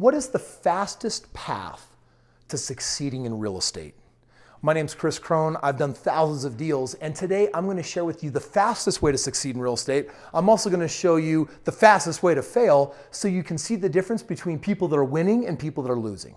What is the fastest path to succeeding in real estate? My name's Kris Krohn. I've done thousands of deals, and today I'm going to share with you the fastest way to succeed in real estate. I'm also going to show you the fastest way to fail so you can see the difference between people that are winning and people that are losing.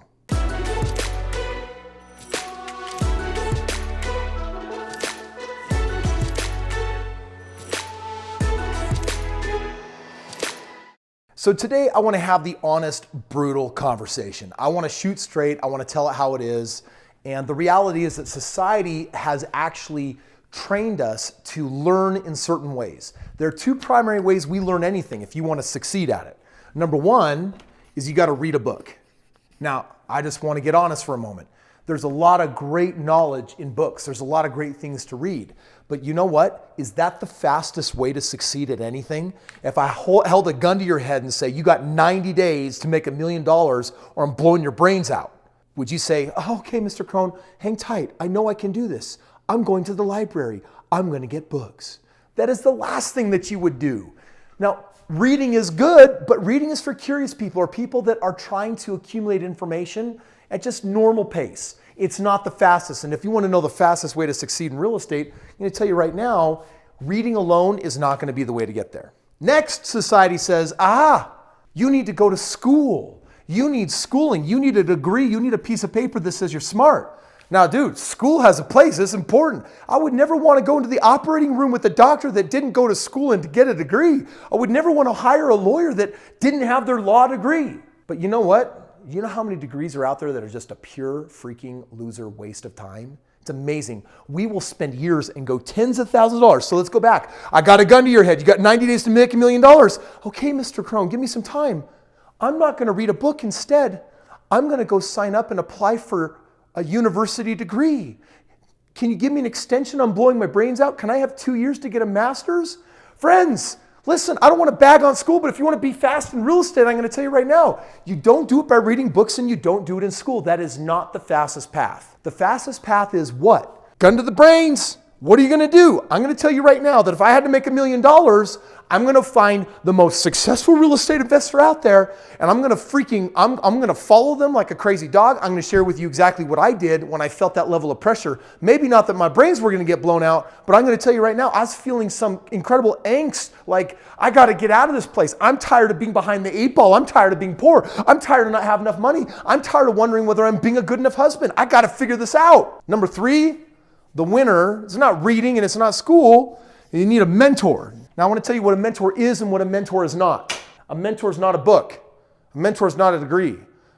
So today I want to have the honest, brutal conversation. I want to shoot straight. I want to tell it how it is. And the reality is that society has actually trained us to learn in certain ways. There are two primary ways we learn anything if you want to succeed at it. Number one is you got to read a book. Now, I just want to get honest for a moment. There's a lot of great knowledge in books. There's a lot of great things to read. But you know what? Is that the fastest way to succeed at anything? If I held a gun to your head and say, you got 90 days to make $1 million or I'm blowing your brains out, would you say, oh, okay, Mr. Krohn, hang tight. I know I can do this. I'm going to the library. I'm going to get books. That is the last thing that you would do. Now, reading is good, but reading is for curious people or people that are trying to accumulate information at just normal pace. It's not the fastest. And if you want to know the fastest way to succeed in real estate, I'm going to tell you right now, reading alone is not going to be the way to get there. Next, society says, you need to go to school. You need schooling. You need a degree. You need a piece of paper that says you're smart. Now, dude, school has a place. It's important. I would never want to go into the operating room with a doctor that didn't go to school and to get a degree. I would never want to hire a lawyer that didn't have their law degree. But you know what? You know how many degrees are out there that are just a pure freaking loser waste of time? It's amazing. We will spend years and go tens of thousands of dollars. So let's go back. I got a gun to your head. You got 90 days to make $1 million. Okay, Mr. Krohn, give me some time. I'm not going to read a book. Instead, I'm going to go sign up and apply for a university degree. Can you give me an extension on blowing my brains out? Can I have 2 years to get a master's? Friends, listen, I don't want to bag on school, but if you want to be fast in real estate, I'm going to tell you right now, you don't do it by reading books and you don't do it in school. That is not the fastest path. The fastest path is what? Gun to the brains. What are you going to do? I'm going to tell you right now that if I had to make $1 million, I'm going to find the most successful real estate investor out there, and I'm going to follow them like a crazy dog. I'm going to share with you exactly what I did when I felt that level of pressure. Maybe not that my brains were going to get blown out, but I'm going to tell you right now, I was feeling some incredible angst, like I got to get out of this place. I'm tired of being behind the 8 ball. I'm tired of being poor. I'm tired of not having enough money. I'm tired of wondering whether I'm being a good enough husband. I got to figure this out. Number 3, the winner, it's not reading and it's not school. You need a mentor. Now I want to tell you what a mentor is and what a mentor is not. A mentor is not a book. A mentor is not a degree.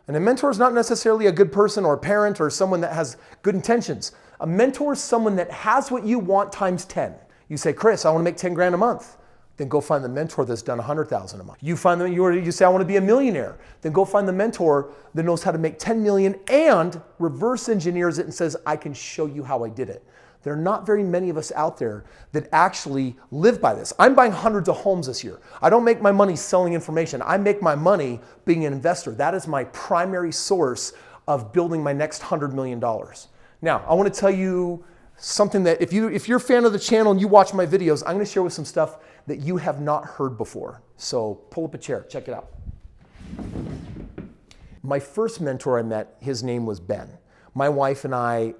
And a mentor is not necessarily a good person or a parent or someone that has good intentions. A mentor is someone that has what you want times 10. You say, Kris, I want to make 10 grand a month. Then go find the mentor that's done 100,000 a month. You say, I want to be a millionaire. Then go find the mentor that knows how to make 10 million and reverse engineers it and says, I can show you how I did it. There are not very many of us out there that actually live by this. I'm buying hundreds of homes this year. I don't make my money selling information. I make my money being an investor. That is my primary source of building my next $100 million. Now, I want to tell you something that if you're a fan of the channel and you watch my videos, I'm going to share with some stuff that you have not heard before. So pull up a chair, check it out. My first mentor I met, his name was Ben. My wife and I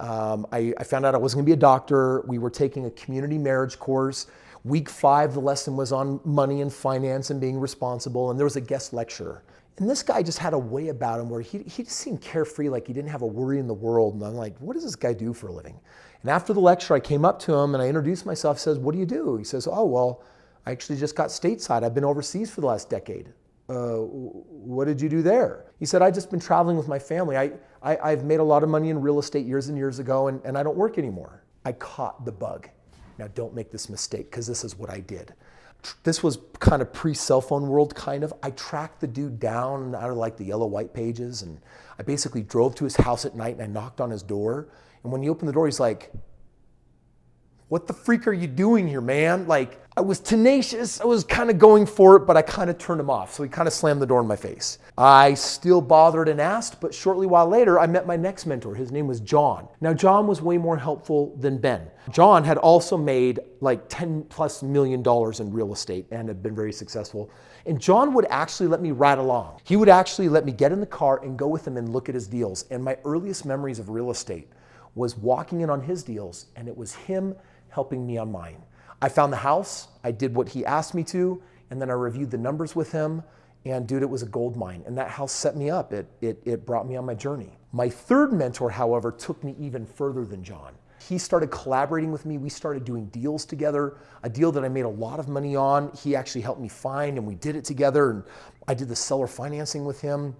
found out I wasn't gonna be a doctor. We were taking a community marriage course. Week 5, the lesson was on money and finance and being responsible, and there was a guest lecturer. And this guy just had a way about him where he just seemed carefree, like he didn't have a worry in the world. And I'm like, what does this guy do for a living? And after the lecture, I came up to him and I introduced myself. He says, what do you do? He says, oh, well, I actually just got stateside. I've been overseas for the last decade. What did you do there? He said, I've just been traveling with my family. I've made a lot of money in real estate years and years ago, and I don't work anymore. I caught the bug. Now, don't make this mistake, because this is what I did. This was kind of pre-cell phone world, kind of. I tracked the dude down out of like the yellow white pages, and I basically drove to his house at night and I knocked on his door. And when he opened the door, he's like, what the freak are you doing here, man? Like, I was tenacious, I was kind of going for it, but I kind of turned him off. So he kind of slammed the door in my face. I still bothered and asked, but shortly while later, I met my next mentor. His name was John. Now, John was way more helpful than Ben. John had also made like $10+ million in real estate and had been very successful. And John would actually let me ride along. He would actually let me get in the car and go with him and look at his deals. And my earliest memories of real estate was walking in on his deals, and it was him helping me on mine. I found the house, I did what he asked me to, and then I reviewed the numbers with him, and dude, it was a gold mine. And that house set me up. It brought me on my journey. My third mentor, however, took me even further than John. He started collaborating with me. We started doing deals together, a deal that I made a lot of money on. He actually helped me find, and we did it together, and I did the seller financing with him,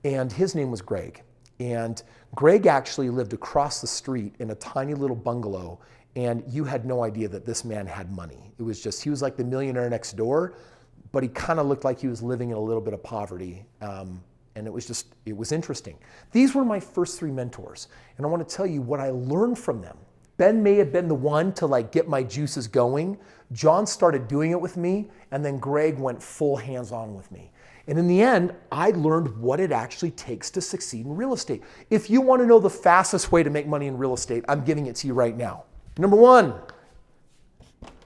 and his name was Greg. And Greg actually lived across the street in a tiny little bungalow, and you had no idea that this man had money. It was just, he was like the millionaire next door, but he kind of looked like he was living in a little bit of poverty. And it was interesting. These were my first three mentors. And I want to tell you what I learned from them. Ben may have been the one to like get my juices going. John started doing it with me, and then Greg went full hands-on with me. And in the end, I learned what it actually takes to succeed in real estate. If you want to know the fastest way to make money in real estate, I'm giving it to you right now. Number one,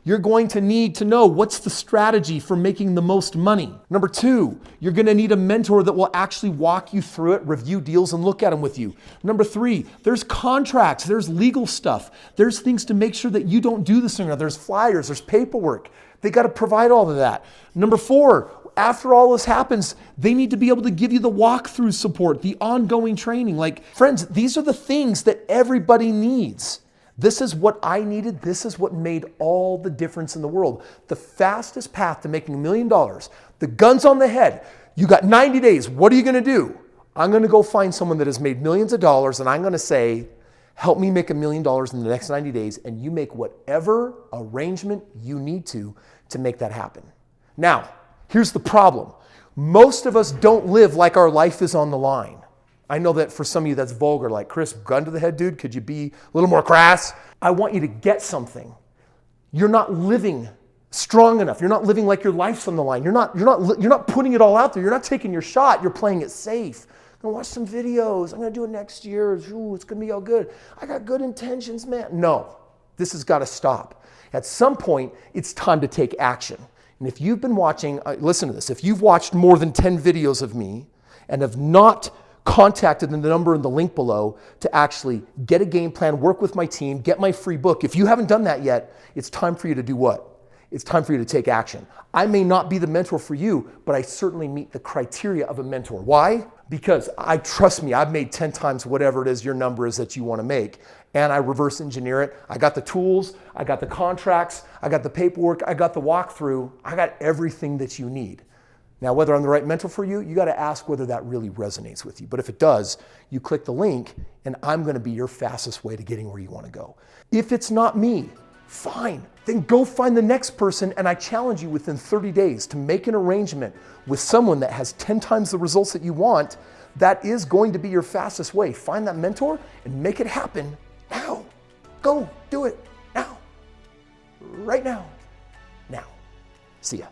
you're going to need to know what's the strategy for making the most money. Number two, you're going to need a mentor that will actually walk you through it, review deals, and look at them with you. Number three, there's contracts, there's legal stuff, there's things to make sure that you don't do this thing. There's flyers, there's paperwork. They got to provide all of that. Number four, after all this happens, they need to be able to give you the walkthrough support, the ongoing training. Like, friends, these are the things that everybody needs. This is what I needed. This is what made all the difference in the world. The fastest path to making $1 million, the gun's on the head. You got 90 days. What are you going to do? I'm going to go find someone that has made millions of dollars, and I'm going to say, help me make $1 million in the next 90 days, and you make whatever arrangement you need to make that happen. Now, here's the problem. Most of us don't live like our life is on the line. I know that for some of you that's vulgar, like, Kris, gun to the head, dude, could you be a little more crass? I want you to get something. You're not living strong enough. You're not living like your life's on the line. You're not putting it all out there. You're not taking your shot. You're playing it safe. I'm going to watch some videos. I'm going to do it next year. Ooh, it's going to be all good. I got good intentions, man. No, this has got to stop. At some point, it's time to take action. And if you've been watching, listen to this, if you've watched more than 10 videos of me and have not contacted the number in the link below to actually get a game plan, work with my team, get my free book, if you haven't done that yet, it's time for you to do what? It's time for you to take action. I may not be the mentor for you, but I certainly meet the criteria of a mentor. Why? Because trust me, I've made 10 times whatever it is your number is that you want to make, and I reverse engineer it. I got the tools, I got the contracts, I got the paperwork, I got the walkthrough, I got everything that you need. Now, whether I'm the right mentor for you, you got to ask whether that really resonates with you. But if it does, you click the link, and I'm going to be your fastest way to getting where you want to go. If it's not me, fine. Then go find the next person, and I challenge you within 30 days to make an arrangement with someone that has 10 times the results that you want. That is going to be your fastest way. Find that mentor and make it happen now. Go do it now. Right now. Now. See ya.